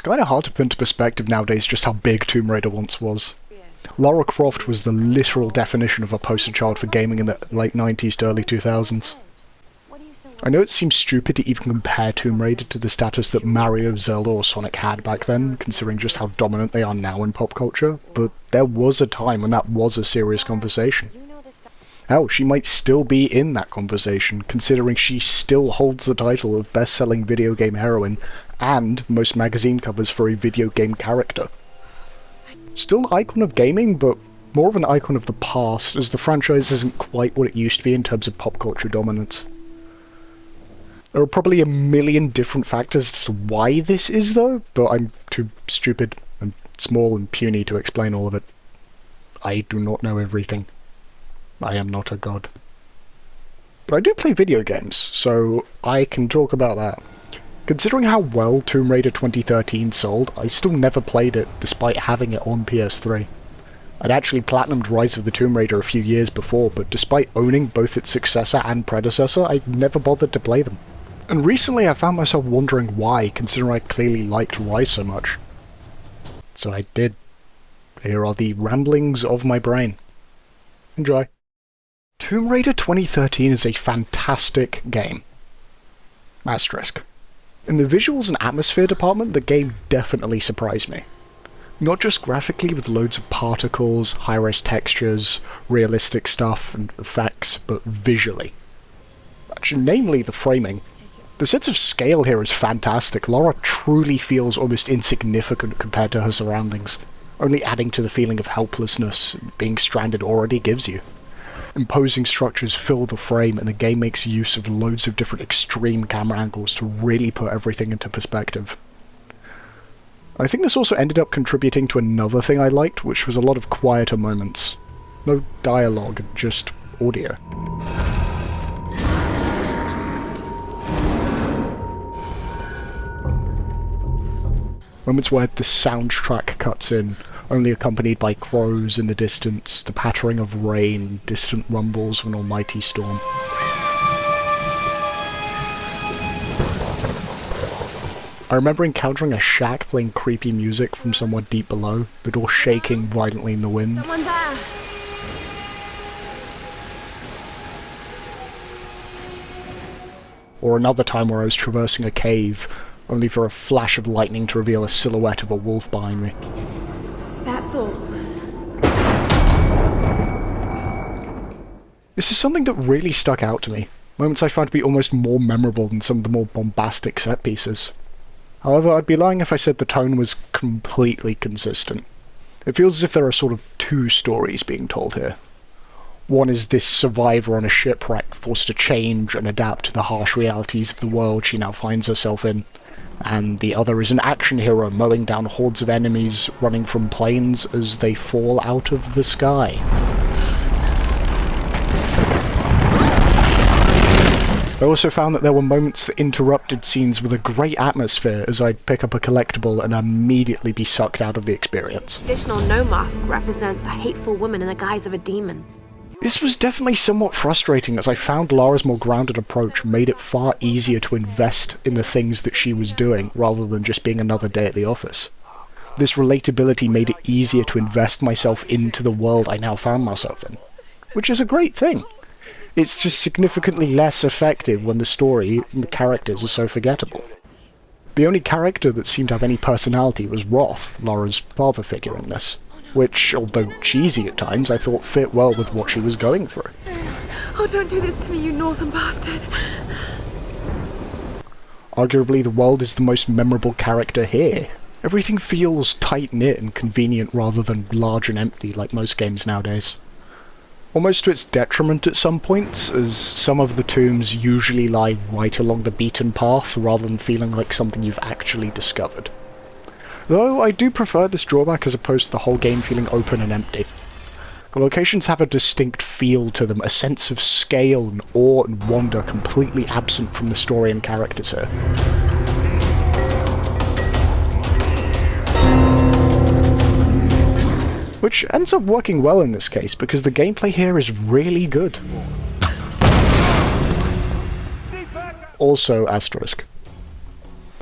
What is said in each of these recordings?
kinda hard to put into perspective nowadays just how big Tomb Raider once was. Lara Croft was the literal definition of a poster child for gaming in the late 90s to early 2000s. I know it seems stupid to even compare Tomb Raider to the status that Mario, Zelda or Sonic had back then, considering just how dominant they are now in pop culture, but there was a time when that was a serious conversation. Hell, she might still be in that conversation, considering she still holds the title of best-selling video game heroine and most magazine covers for a video game character. Still an icon of gaming, but more of an icon of the past, as the franchise isn't quite what it used to be in terms of pop culture dominance. There are probably a million different factors as to why this is, though, but I'm too stupid and small and puny to explain all of it. I do not know everything. I am not a god. But I do play video games, so I can talk about that. Considering how well Tomb Raider 2013 sold, I still never played it, despite having it on PS3. I'd actually platinumed Rise of the Tomb Raider a few years before, but despite owning both its successor and predecessor, I never bothered to play them. And recently I found myself wondering why, considering I clearly liked Rise so much. So I did. Here are the ramblings of my brain. Enjoy. Tomb Raider 2013 is a fantastic game. Asterisk. In the visuals and atmosphere department, the game definitely surprised me. Not just graphically with loads of particles, high-res textures, realistic stuff and effects, but visually. Actually, namely the framing. The sense of scale here is fantastic. Lara truly feels almost insignificant compared to her surroundings, only adding to the feeling of helplessness being stranded already gives you. Imposing structures fill the frame, and the game makes use of loads of different extreme camera angles to really put everything into perspective. I think this also ended up contributing to another thing I liked, which was a lot of quieter moments. No dialogue, just audio. Moments where the soundtrack cuts in, only accompanied by crows in the distance, the pattering of rain, distant rumbles of an almighty storm. I remember encountering a shack playing creepy music from somewhere deep below, the door shaking violently in the wind. Someone there! Or another time where I was traversing a cave, only for a flash of lightning to reveal a silhouette of a wolf behind me. That's all. This is something that really stuck out to me, moments I found to be almost more memorable than some of the more bombastic set pieces. However, I'd be lying if I said the tone was completely consistent. It feels as if there are sort of two stories being told here. One is this survivor on a shipwreck forced to change and adapt to the harsh realities of the world she now finds herself in, and the other is an action hero mowing down hordes of enemies running from planes as they fall out of the sky. I also found that there were moments that interrupted scenes with a great atmosphere as I'd pick up a collectible and immediately be sucked out of the experience. Traditional no mask represents a hateful woman in the guise of a demon. This was definitely somewhat frustrating, as I found Lara's more grounded approach made it far easier to invest in the things that she was doing, rather than just being another day at the office. This relatability made it easier to invest myself into the world I now found myself in, which is a great thing. It's just significantly less effective when the story and the characters are so forgettable. The only character that seemed to have any personality was Roth, Lara's father figure in this, which, although cheesy at times, I thought fit well with what she was going through. Oh, don't do this to me, you northern bastard! Arguably, the world is the most memorable character here. Everything feels tight-knit and convenient rather than large and empty like most games nowadays. Almost to its detriment at some points, as some of the tombs usually lie right along the beaten path rather than feeling like something you've actually discovered. Though I do prefer this drawback as opposed to the whole game feeling open and empty. The locations have a distinct feel to them, a sense of scale and awe and wonder completely absent from the story and characters here. Which ends up working well in this case, because the gameplay here is really good. Also, asterisk.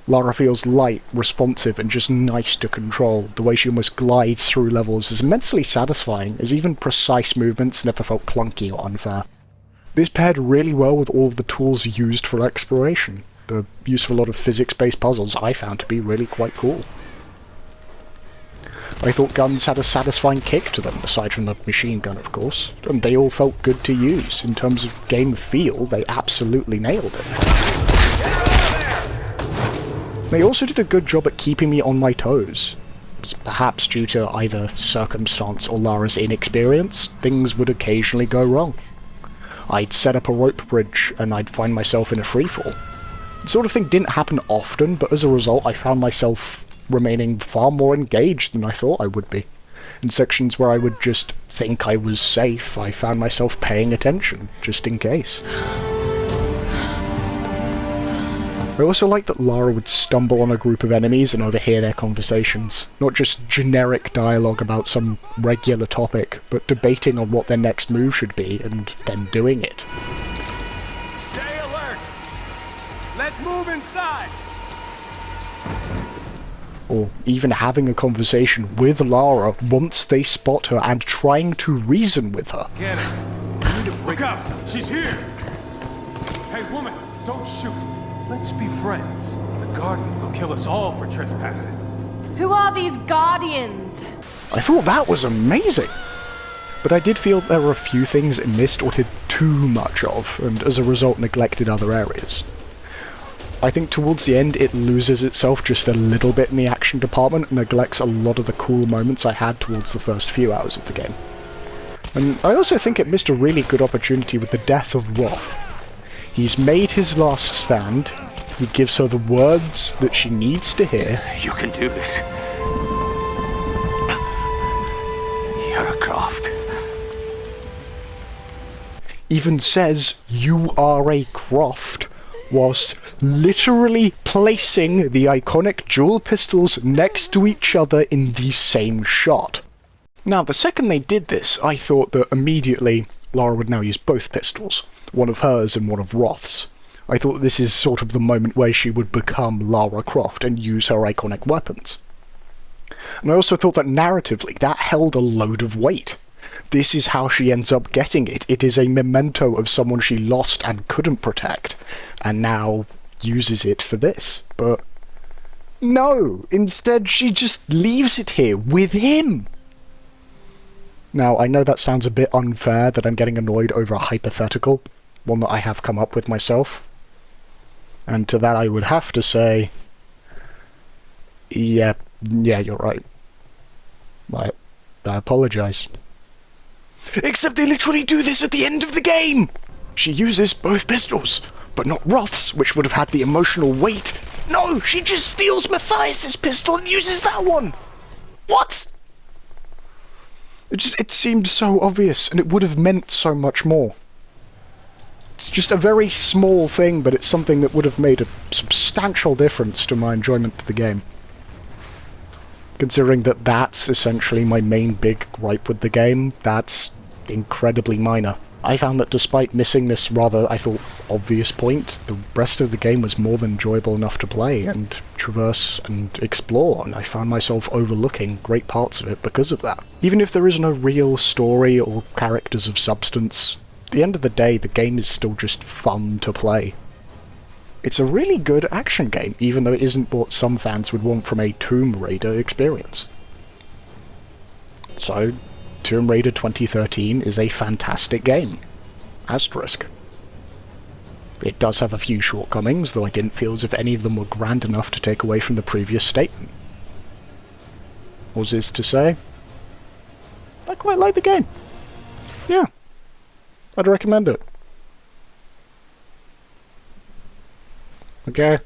Lara feels light, responsive, and just nice to control. The way she almost glides through levels is immensely satisfying, as even precise movements never felt clunky or unfair. This paired really well with all of the tools used for exploration. The use of a lot of physics-based puzzles I found to be really quite cool. I thought guns had a satisfying kick to them, aside from the machine gun, of course, and they all felt good to use. In terms of game feel, they absolutely nailed it. They also did a good job at keeping me on my toes. Perhaps due to either circumstance or Lara's inexperience, things would occasionally go wrong. I'd set up a rope bridge and I'd find myself in a freefall. The sort of thing didn't happen often, but as a result I found myself remaining far more engaged than I thought I would be. In sections where I would just think I was safe, I found myself paying attention, just in case. I also liked that Lara would stumble on a group of enemies and overhear their conversations. Not just generic dialogue about some regular topic, but debating on what their next move should be, and then doing it. Stay alert! Let's move inside! Or even having a conversation with Lara once they spot her and trying to reason with her. Get her! Look out! She's here! Hey, woman! Don't shoot! Let's be friends. The Guardians will kill us all for trespassing. Who are these Guardians? I thought that was amazing! But I did feel there were a few things it missed or did too much of, and as a result neglected other areas. I think towards the end it loses itself just a little bit in the action department and neglects a lot of the cool moments I had towards the first few hours of the game. And I also think it missed a really good opportunity with the death of Roth. He's made his last stand, he gives her the words that she needs to hear. You can do this. You're a Croft. Even says, "You are a Croft," whilst literally placing the iconic dual pistols next to each other in the same shot. Now, the second they did this, I thought that immediately Lara would now use both pistols, one of hers and one of Roth's. I thought this is sort of the moment where she would become Lara Croft and use her iconic weapons. And I also thought that narratively, that held a load of weight. This is how she ends up getting it. It is a memento of someone she lost and couldn't protect, and now uses it for this. But no, instead she just leaves it here with him. Now, I know that sounds a bit unfair that I'm getting annoyed over a hypothetical, one that I have come up with myself. And to that I would have to say, yeah, you're right. I apologise. Except they literally do this at the end of the game! She uses both pistols, but not Roth's, which would have had the emotional weight. No, she just steals Matthias's pistol and uses that one! What? It seemed so obvious, and it would have meant so much more. It's just a very small thing, but it's something that would have made a substantial difference to my enjoyment of the game. Considering that that's essentially my main big gripe with the game, that's incredibly minor. I found that despite missing this rather, I thought, obvious point, the rest of the game was more than enjoyable enough to play and traverse and explore, and I found myself overlooking great parts of it because of that. Even if there is no real story or characters of substance, at the end of the day, the game is still just fun to play. It's a really good action game, even though it isn't what some fans would want from a Tomb Raider experience. So, Tomb Raider 2013 is a fantastic game. Asterisk. It does have a few shortcomings, though I didn't feel as if any of them were grand enough to take away from the previous statement. Was this to say? I quite like the game. Yeah. I'd recommend it. Okay.